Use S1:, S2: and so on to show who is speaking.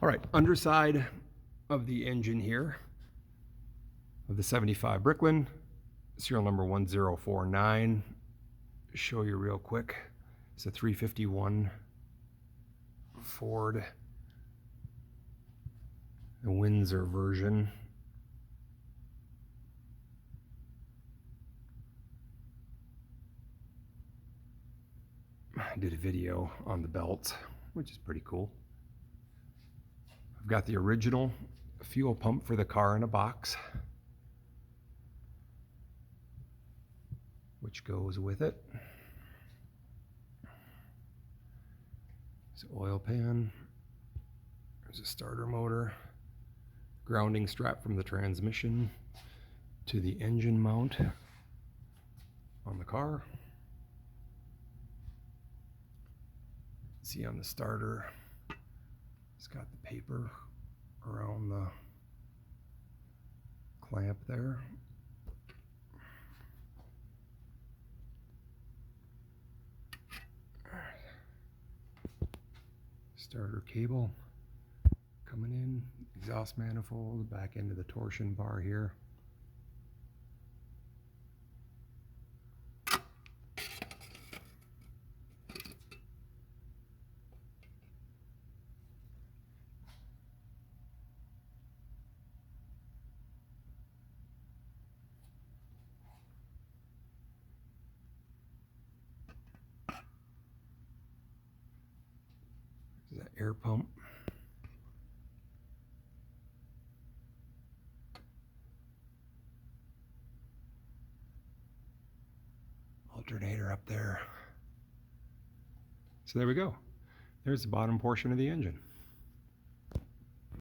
S1: All right, underside of the engine here of the 75 Bricklin, serial number 1049. Show you real quick. It's a 351 Ford, the Windsor version. I did a video on the belts, which is pretty cool. I've got the original fuel pump for the car in a box, which goes with it. There's an oil pan. There's a starter motor. Grounding strap from the transmission to the engine mount on the car. See on the starter, it's got the paper around the clamp there. Starter cable coming in, exhaust manifold, back into the torsion bar here. There's that air pump. Alternator up there. So there we go. There's the bottom portion of the engine.